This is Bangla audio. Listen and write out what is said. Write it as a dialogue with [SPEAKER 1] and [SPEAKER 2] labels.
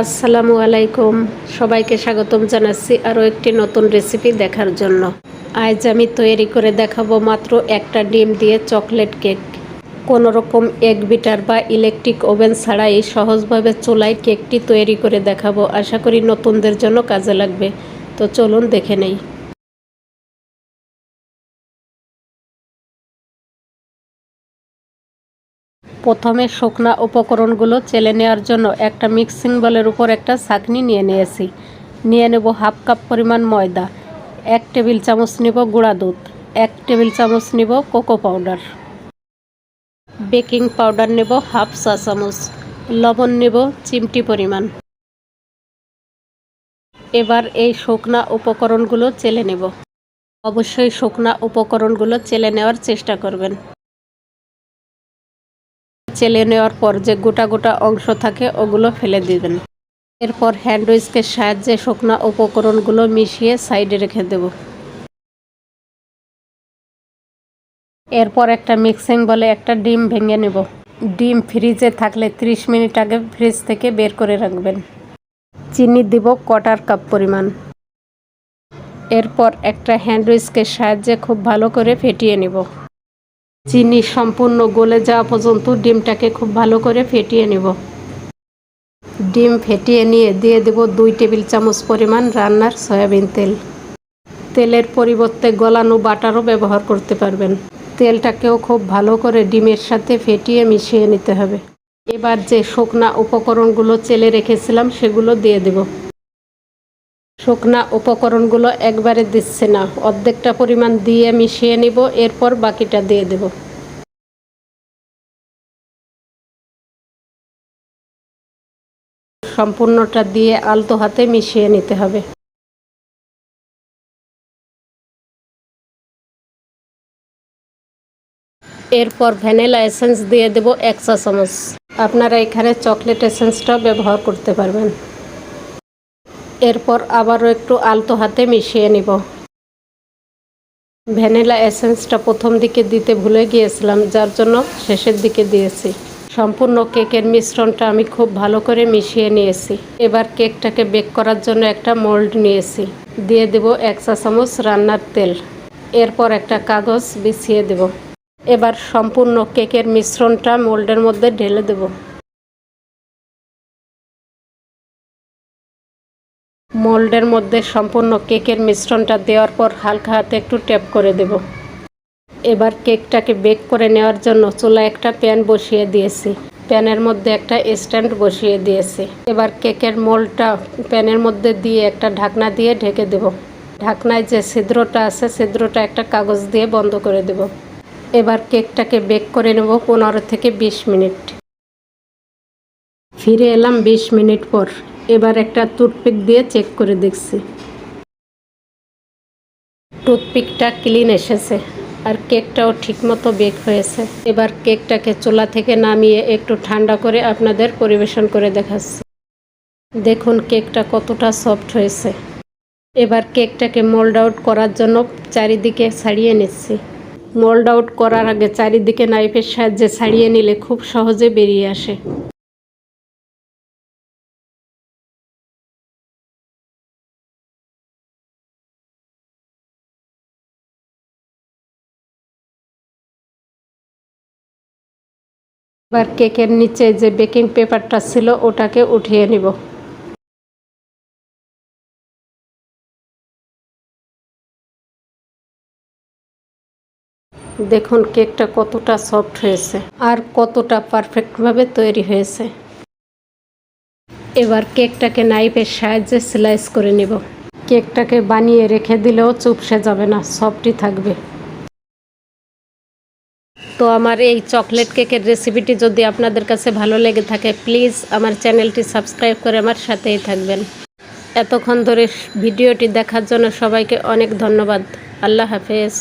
[SPEAKER 1] আসসালামু আলাইকুম, সবাইকে স্বাগতম জানাচ্ছি আরও একটি নতুন রেসিপি দেখার জন্য। আজ আমি তৈরি করে দেখাবো মাত্র একটা ডিম দিয়ে চকলেট কেক। কোনো রকম এগ বিটার বা ইলেকট্রিক ওভেন ছাড়াই সহজভাবে চুলায় কেকটি তৈরি করে দেখাবো। আশা করি নতুনদের জন্য কাজে লাগবে। তো চলুন দেখে নেই। প্রথমে শুকনা উপকরণগুলো চেলে নেওয়ার জন্য একটা মিক্সিং বোলের উপর একটা ছাঁকনি নিয়ে নিয়েছি। নিয়ে নেব হাফ কাপ পরিমাণ ময়দা, 1 টেবিল চামচ নেব গুঁড়া দুধ, 1 টেবিল চামচ নেব কোকো পাউডার, বেকিং পাউডার নেব হাফ চা চামচ, লবণ নেব চিমটি পরিমাণ। এবার এই শুকনা উপকরণগুলো চেলে নেব। অবশ্যই শুকনা উপকরণগুলো চেলে নেওয়ার চেষ্টা করবেন। চেলে নেওয়ার পর যে গোটা গোটা অংশ থাকে ওগুলো ফেলে দিবেন। এরপর হ্যান্ড হুইস্কের সাহায্যে শুকনা উপকরণগুলো মিশিয়ে সাইডে রেখে দেব। এরপর একটা মিক্সিং বলে একটা ডিম ভেঙে নেব। ডিম ফ্রিজে থাকলে 30 মিনিট আগে ফ্রিজ থেকে বের করে রাখবেন। চিনি দিব 1/4 কাপ পরিমাণ। এরপর একটা হ্যান্ড হুইস্কের সাহায্যে খুব ভালো করে ফেটিয়ে নেব। চিনি সম্পূর্ণ গলে যাওয়া পর্যন্ত ডিমটাকে খুব ভালো করে ফেটিয়ে নেব। ডিম ফেটিয়ে নিয়ে দিয়ে দেব 2 টেবিল চামচ পরিমাণ রান্নার সয়াবিন তেল। তেলের পরিবর্তে গলানো বাটারও ব্যবহার করতে পারবেন। তেলটাকেও খুব ভালো করে ডিমের সাথে ফেটিয়ে মিশিয়ে নিতে হবে। এবার যে শুকনা উপকরণগুলো চেলে রেখেছিলাম সেগুলো দিয়ে দেব। শুকনা উপকরণগুলো একবারে দিচ্ছে না, অর্ধেকটা পরিমাণ দিয়ে মিশিয়ে নিব। এরপর বাকিটা দিয়ে দেব। সম্পূর্ণটা দিয়ে আলতো হাতে মিশিয়ে নিতে হবে। এরপর ভ্যানিলা এসেন্স দিয়ে দেব 1 চা চামচ। আপনারা এখানে চকলেট এসেন্সটাও ব্যবহার করতে পারবেন। এরপর আবারও একটু আলতো হাতে মিশিয়ে নিব। ভ্যানিলা এসেন্সটা প্রথম দিকে দিতে ভুলে গিয়েছিলাম, যার জন্য শেষের দিকে দিয়েছি। সম্পূর্ণ কেকের মিশ্রণটা আমি খুব ভালো করে মিশিয়ে নিয়েছি। এবার কেকটাকে বেক করার জন্য একটা মোল্ড নিয়েছি। দিয়ে দেব 1 চা চামচ রান্নার তেল। এরপর একটা কাগজ বিছিয়ে দেব। এবার সম্পূর্ণ কেকের মিশ্রণটা মোল্ডের মধ্যে ঢেলে দেব। মোল্ডের মধ্যে সম্পূর্ণ কেকের মিশ্রণটা দেওয়ার পর হালকা হাতে একটু ট্যাপ করে দেব। এবার কেকটাকে বেক করে নেওয়ার জন্য চুলায় একটা প্যান বসিয়ে দিয়েছি। প্যানের মধ্যে একটা স্ট্যান্ড বসিয়ে দিয়েছি। এবার কেকের মোল্ডটা প্যানের মধ্যে দিয়ে একটা ঢাকনা দিয়ে ঢেকে দেব। ঢাকনায় যে ছিদ্রটা আছে ছিদ্রটা একটা কাগজ দিয়ে বন্ধ করে দেব। এবার কেকটাকে বেক করে নেব 15 থেকে 20 মিনিট। ফিরে এলাম 20 মিনিট পর। এবার একটা টুথপিক দিয়ে চেক করে দেখছি। টুথপিকটা ক্লিন এসেছে আর কেকটাও ঠিকমতো বেক হয়েছে। এবার কেকটাকে চুলা থেকে নামিয়ে একটু ঠান্ডা করে আপনাদের পরিবেশন করে দেখাচ্ছি। দেখুন কেকটা কতটা সফট হয়েছে। এবার কেকটাকে মোল্ড আউট করার জন্য চারিদিকে ছাড়িয়ে নিচ্ছি। মোল্ড আউট করার আগে চারিদিকে নাইফের সাহায্যে ছাড়িয়ে নিলে খুব সহজে বেরিয়ে আসে। এবার কেকের নিচে যে বেকিং পেপারটা ছিল ওটাকে উঠিয়ে নিব। দেখুন কেকটা কতটা সফট হয়েছে আর কতটা পারফেক্টভাবে তৈরি হয়েছে। এবার কেকটাকে নাইফের সাহায্যে স্লাইস করে নিব। কেকটাকে বানিয়ে রেখে দিলেও চুপসে যাবে না, সফটই থাকবে। তো আমার এই চকলেট কেকের রেসিপিটি যদি আপনাদের কাছে ভালো লেগে থাকে, প্লিজ আমার চ্যানেলটি সাবস্ক্রাইব করে আমার সাথেই থাকবেন। এতক্ষণ ধরে ভিডিওটি দেখার জন্য সবাইকে অনেক ধন্যবাদ। আল্লাহ হাফেজ।